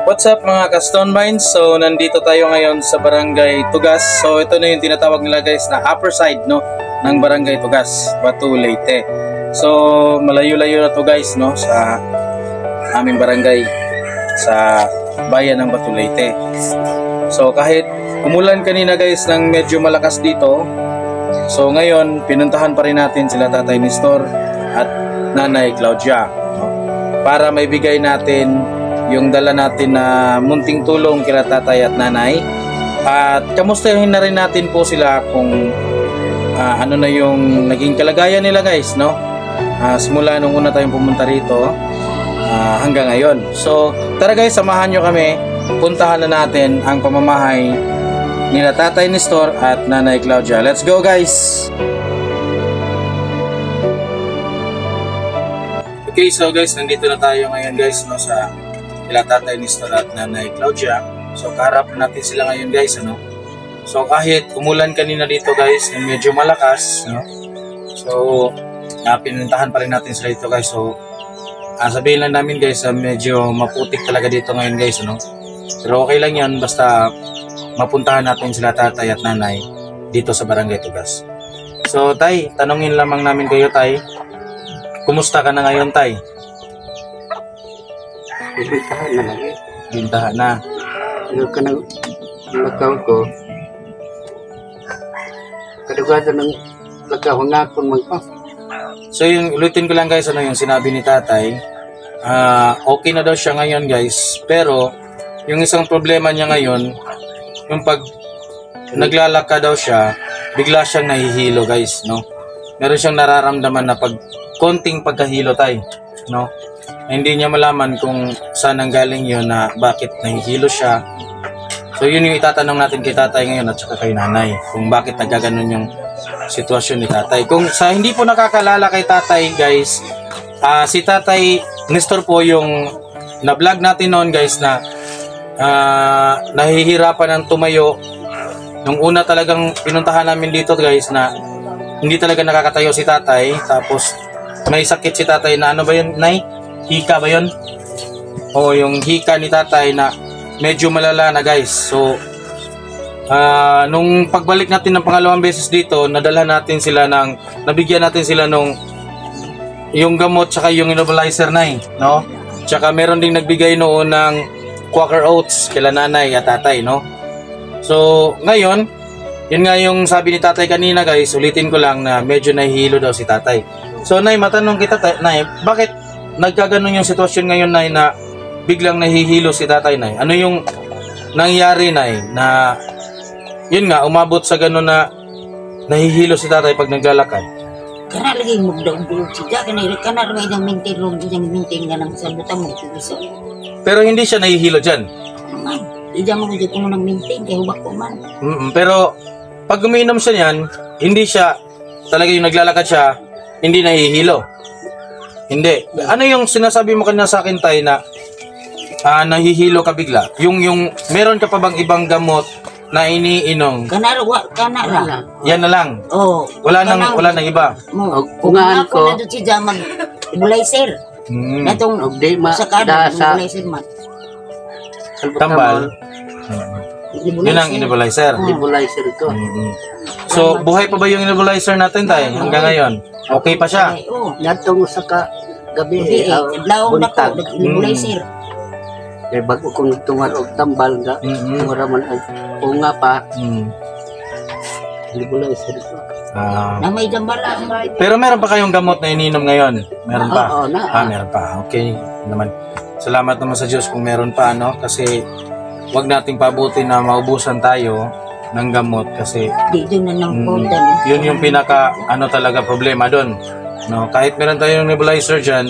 What's up mga ka-Stone Mines? So nandito tayo ngayon sa Barangay Tugas. So ito na yung tinatawag nila guys na upper side no ng Barangay Tugas, Batu, Leyte. So malayo-layo na to guys no sa aming barangay sa bayan ng Batu, Leyte. So kahit umulan kanina guys ng medyo malakas dito, so ngayon pinuntahan pa rin natin sila Tatay Nestor at Nanay Claudia no? Para maibigay natin yung dala natin na munting tulong kila tatay at nanay, at kamustahin na rin natin po sila kung ano na yung naging kalagayan nila guys no, simula nung una tayong pumunta rito hanggang ngayon. So tara guys, samahan nyo kami, puntahan na natin ang pamamahay nila Tatay Nestor at Nanay Claudia. Let's go guys! Okay, so guys, nandito na tayo ngayon guys no sa kila Tatay Nestor at Nanay Claudia. So kaharap natin sila ngayon guys ano. So kahit umulan kanina dito guys na medyo malakas no? So pinuntahan pa rin natin sila dito guys. So sabihin lang namin guys medyo maputik talaga dito ngayon guys ano. Pero okay lang yan basta mapuntahan natin sila tatay at nanay dito sa Barangay Tugas. So tay, tanungin lamang namin kayo tay, kumusta ka na ngayon tay? Bintahan na lang eh. Bintahan na. Ano ka ng lakaw ko? Kadugado ng lakaw nga akong magpa. So yung ulitin ko lang guys ano yung sinabi ni tatay. Okay na daw siya ngayon guys. Pero yung isang problema niya ngayon, yung pag naglalaka daw siya, bigla siyang nahihilo guys no. Meron siyang nararamdaman na pag konting pagkahilo tay no. Hindi niya malaman kung saan ang galing yun na bakit nahihilo siya. So yun yung itatanong natin kay tatay ngayon at saka kay nanay, kung bakit nagkaganon yung sitwasyon ni tatay. Kung sa hindi po nakakalala kay tatay guys, si Tatay Nestor po yung na-vlog natin noon guys na nahihirapan ng tumayo. Nung una talagang pinuntahan namin dito guys na hindi talaga nakakatayo si tatay. Tapos may sakit si tatay na ano ba yun, Nay? Hika ba yun? O yung hika ni tatay na medyo malala na guys. So nung pagbalik natin ng pangalawang beses dito, nabigyan natin sila nung yung gamot tsaka yung immobilizer na no? Tsaka meron ding nagbigay noon ng Quaker Oats kila nanay at tatay no? So ngayon, yun nga yung sabi ni tatay kanina guys, ulitin ko lang na medyo nahihilo daw si tatay. So Nay, matanong kita Nay, bakit nagkaganon yung sitwasyon ngayon Nay na biglang nahihilo si tatay Nay? Ano yung nangyari Nay na yun nga umabot sa ganon na nahihilo si tatay pag naglalakad? Kana lagi mo daw siya kana may nang maintain nga nang sabutan mo tuso. Pero hindi siya nahihilo diyan. Ija mo gud ko nang maintain kay hubak ko man. Pero pag umiinom siya niyan, hindi siya talaga yung naglalakad siya, hindi nahihilo. Hindi. Ano yung sinasabi mo kanina sa akin tay na nahihilo ka bigla? Yung meron ka pa bang ibang gamot na iniinom? Kana lang. Yan na lang. Oh. Wala nang iba. Kungaan ko. Na dito siya mag immunizer. Natong sa kada immunizer man. Tambal. Yun ang immunizer. Immunizer ko. So buhay pa ba yung immunizer natin tay hanggang ngayon? Okay pa siya? Yatong sa gabi adlaw na ko immunizer. Kay bago kong tungan og tambal nga mura man og unga pa. Immunizer ko. Na may dambala. Pero meron pa kayong gamot na ininom ngayon? Meron pa? Oo, meron pa. Okay naman. Salamat naman sa Diyos kung meron pa no, kasi wag nating pabuti na maubusan tayo ng gamot kasi yun yung pinaka talaga problema doon no. Kahit meron tayong nebulizer dyan,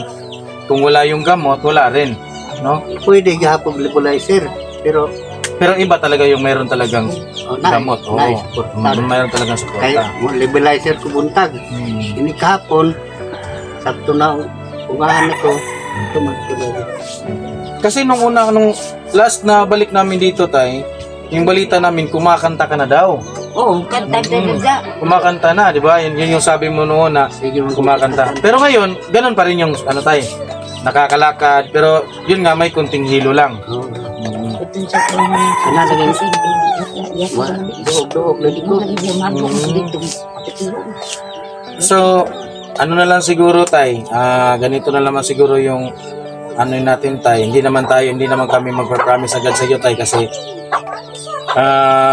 kung wala yung gamot wala rin no. Pwede gahapon nebulizer pero iba talaga yung meron talagang gamot. Meron talagang suporta. Kaya nebulizer ko buntag ini kahapon sakto na ungahan ko kasi nung last na balik namin dito tay, yung balita namin kumakanta ka na daw. Oo, kanta talaga. Kumakanta na, di ba? Yun yung sabi mo noon na kumakanta. Pero ngayon, ganun pa rin yung tay, nakakalakad, pero yun nga may kunting hilo lang. dito sa kanya. Kana lagi Yes, duog lagi ko. So, ano na lang siguro tay, ganito na naman siguro yung ano natin tay, hindi naman kami magpa-promise agad sa iyo tay kasi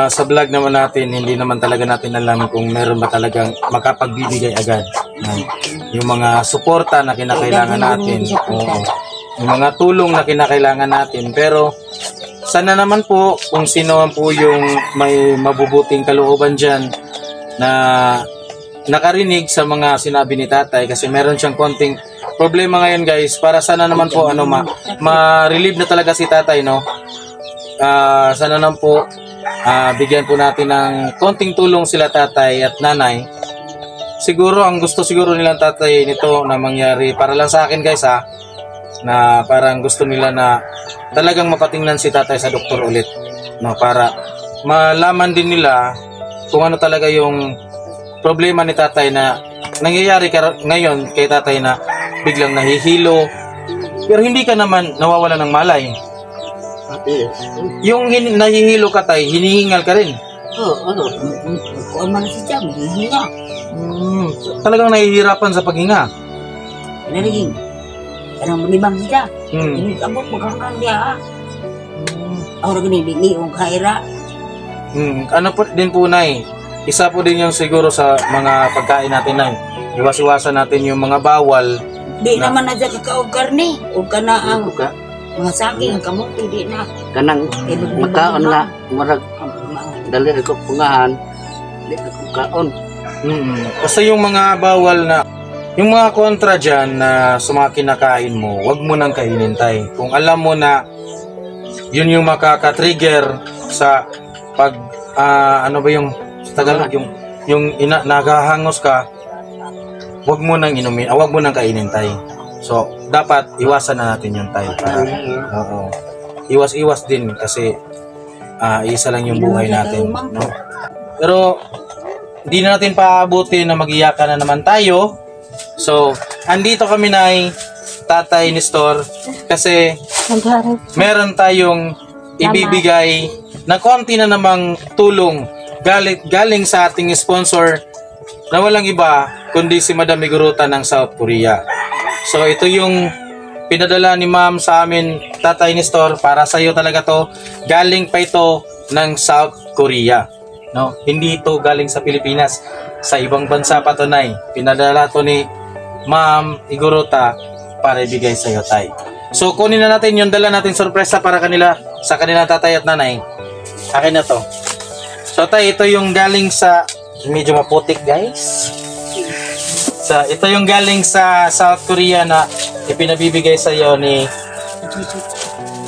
sa vlog naman natin, hindi naman talaga natin alam kung meron ba talagang makapagbibigay agad. Yung mga suporta na kinakailangan natin, oo, yung mga tulong na kinakailangan natin, pero sana naman po kung sino man po yung may mabubuting kalooban dyan na nakarinig sa mga sinabi ni tatay kasi meron siyang konting problema ngayon guys, para sana naman po ma-relieve na talaga si tatay, no? Sana naman po bigyan po natin ng konting tulong sila tatay at nanay. Siguro ang gusto siguro nilang tatay nito na mangyari para lang sa akin guys na parang gusto nila na talagang mapatingnan si tatay sa doktor ulit, no, para malaman din nila kung ano talaga yung problema ni tatay na nangyayari ngayon kay tatay na biglang nahihilo pero hindi ka naman nawawala ng malay. Yung nahihilo ka tay, hinihingal ka rin. Kung man si Jam, hihinga. Talagang nahihirapan sa paghinga. Nalaging, kanang malibang siya. Hindi abot magkakang dia. Ako rin nililiong kaira. Ano po din po nay, isa po din yung siguro sa mga pagkain natin nay. Iwas-iwasan natin yung mga bawal. Di naman na dyan kakaog karne. O ka na ang mga saging, kamuti, di na. Kanang makaon na, marag dali ko pungahan, di ko kaon. Basta yung mga bawal na, yung mga kontra dyan na sa mga kinakain mo, wag mo nang kainin tay. Kung alam mo na yun yung makaka-trigger sa pag, ano ba yung sa Tagalog, yung nagahangos ka, wag mo nang inumin, wag mo nang kainin tay. So, dapat iwasan na natin yung tayo. Oo. Iwas-iwas din kasi isa lang yung buhay natin. No? Pero, hindi na natin paabuti na mag-iyakan na naman tayo. So, andito kami na tatay ni Store kasi meron tayong ibibigay na konti na namang tulong galing sa ating sponsor na walang iba kundi si Madam Miguruta ng South Korea. So ito yung pinadala ni ma'am sa amin, tatay ni Store, para sa iyo talaga to. Galing pa ito ng South Korea, no? Hindi ito galing sa Pilipinas, sa ibang bansa pa to nay. Pinadala to ni Ma'am Miguruta para ibigay sa iyo tay. So kunin na natin yung dala natin sorpresa para sa kanila tatay at nanay. Akin na to. So tay, ito yung galing sa, medyo maputik guys. So, ito yung galing sa South Korea na ipinabibigay sa iyo ni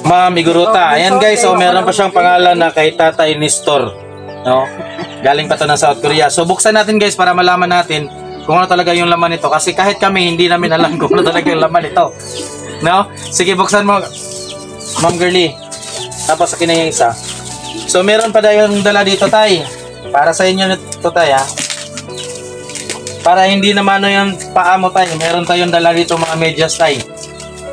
Ma'am Miguruta. Ayan guys, so meron pa siyang pangalan na kay Tatay Nestor, no? Galing pa to ng South Korea. So buksan natin guys para malaman natin kung ano talaga yung laman nito. Kasi kahit kami, hindi namin alam kung ano talaga yung laman nito, no? Sige, buksan mo, Ma'am Girlie. Tapos akin na yung isa. So meron pa tayong dala dito tay. Para sa inyo nito tay Para hindi naman yung paa mo tayo, meron tayong dala dito mga medyas tayo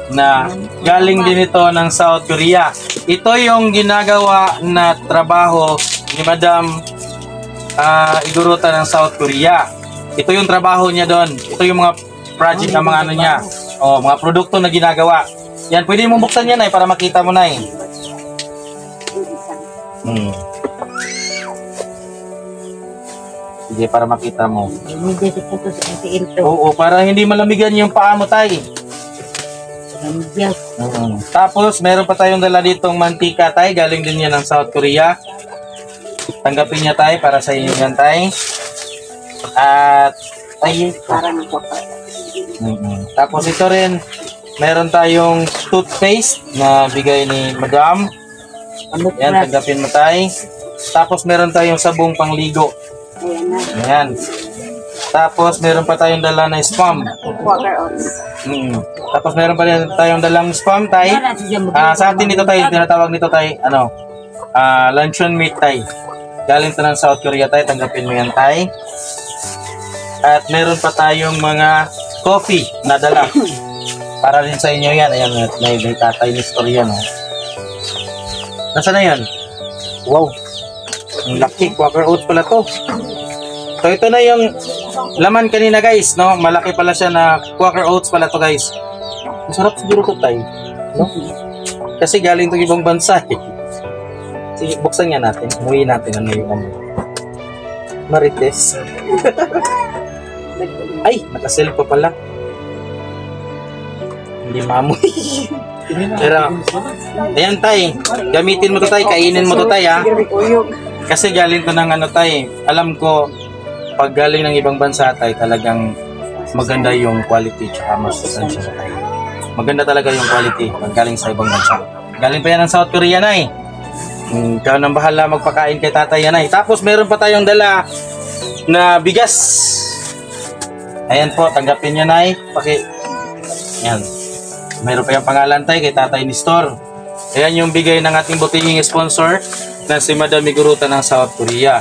na galing din ito ng South Korea. Ito yung ginagawa na trabaho ni Madam Miguruta ng South Korea. Ito yung trabaho niya doon. Ito yung mga project na mga ano niya. O, mga produkto na ginagawa. Yan, pwede mong buksan yan para makita mo na Sige, para makita mo. Oo, para hindi malamigan yung paa mo tay. Tapos, meron pa tayong dala ditong mantika tay. Galing din yan ng South Korea. Tanggapin niya tay para sa inyo yan tay. At, ay, tapos ito rin, meron tayong toothpaste na bigay ni Madam. Yan, tanggapin mo tay. Tapos, meron tayong sabong pangligo. Ayan. Tapos meron pa tayong dala na spam. Tapos meron pa rin tayong dalang spam tay. Sa atin dito tay, tinatawag nito tay, luncheon meat tay. Galing to ng South Korea tay, tanggapin mo yan tay. At meron pa tayong mga coffee na dala. Para rin sa inyo yan. Ayan, may tatay ni Store yan. Nasaan na yan? Wow. Ang laki. Quaker oats pala to. So ito na yung laman kanina guys, no? Malaki pala siya na Quaker oats pala to guys. Masarap siguro to tayo, no? Kasi galing to ibang bansa eh. Sige, buksan nga natin. Umuwi natin ano yung Marites. Ay, nakaself pa pala. Hindi maamoy. Pero, ayan tay, gamitin mo to tay, kainin mo to tay ha. Kasi galing to ng ano tay, alam ko, pag galing ng ibang bansa tay, talagang maganda yung quality tsaka masustansya tay. Maganda talaga yung quality pag galing sa ibang bansa. Galing pa yan ng South Korea nay. Ikaw nang bahala magpakain kay tatay yan ay. Tapos meron pa tayong dala na bigas. Ayan po, tanggapin nyo nay. Ayan. Meron pa yung pangalan tayo kay Tatay Nestor. Ayan yung bigay ng ating butihing sponsor na si Madam Miguruta ng South Korea.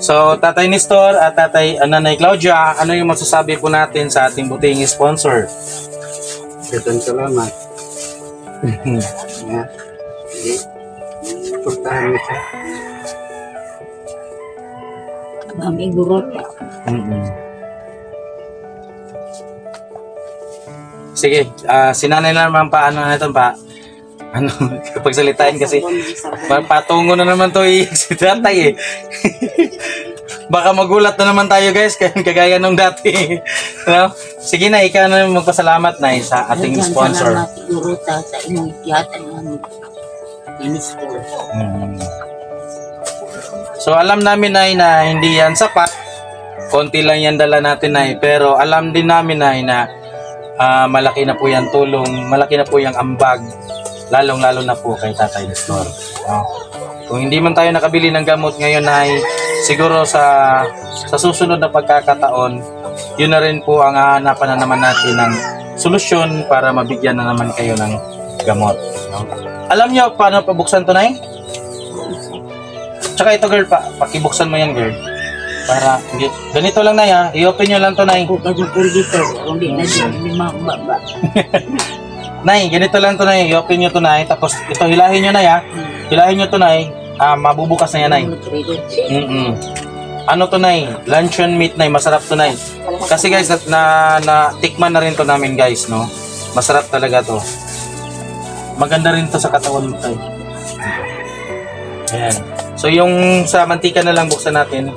So, Tatay Nestor at Nanay Claudia, ano yung masasabi po natin sa ating butihing sponsor? Salamat. Suportahan mo siya. Mami guro. Sige, si Nanay naman pa, ano na ito pa? Ano, pagsalitain kasi patungo na naman to si tatay eh. Baka magulat na naman tayo guys, kagaya nung dati. No? Sige na, ikaw na magpasalamat na sa ating sponsor. Salamat guro sa inyong tiyatan ng minister. So alam namin na hindi yan sapat. Konti lang yan dala natin pero alam din namin na malaki na po yan tulong, malaki na po yung ambag, lalong-lalo na po kay Tatay Nestor. Kung hindi man tayo nakabili ng gamot ngayon siguro sa susunod na pagkakataon, yun na rin po ang hahanapan na naman natin ng solusyon para mabigyan na naman kayo ng gamot. Alam nyo paano pabuksan to nay? Tsaka ito girl, pakibuksan mo yan girl. Para, ganito lang na i-open nyo lang to nay. Nay, ganito lang to nay, i-open nyo to nay. Tapos ito hilahin nyo na hilahin nyo to nay. Mabubukas na yan nay. Ano to nay? Luncheon meat nay, masarap to nay. Kasi guys, na tikman na rin to namin guys, no? Masarap talaga to. Maganda rin to sa katawan mo tay. Ayan. So yung sa mantika na lang buksan natin.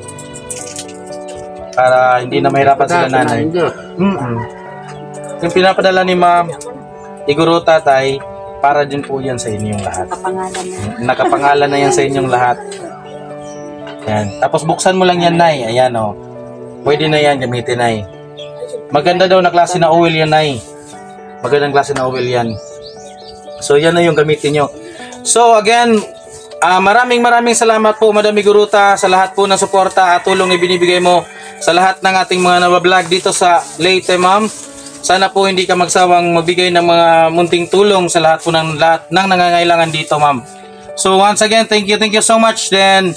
Para hindi na mahirapan sila nanay. Yung pinapadala ni Ma'am Iguruta tay, para din po yan sa inyong lahat. Nakapangalan na yan sa inyong lahat. Yan. Tapos buksan mo lang yan nay. Ayan o. Pwede na yan gamitin nay. Maganda daw na klase na oil yan nay. Magandang klase na oil yan. So yan na yung gamitin nyo. So again, maraming salamat po Madam Iguruta sa lahat po ng suporta at tulong na binibigay mo sa lahat ng ating mga nabablog dito sa Leyte ma'am. Sana po hindi ka magsawang magbigay ng mga munting tulong sa lahat po ng nangangailangan dito ma'am. So once again, thank you so much. Then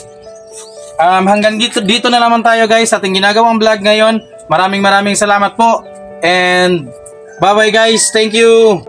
hanggang dito na naman tayo guys sa ating ginagawang vlog ngayon. Maraming salamat po and bye bye guys. Thank you.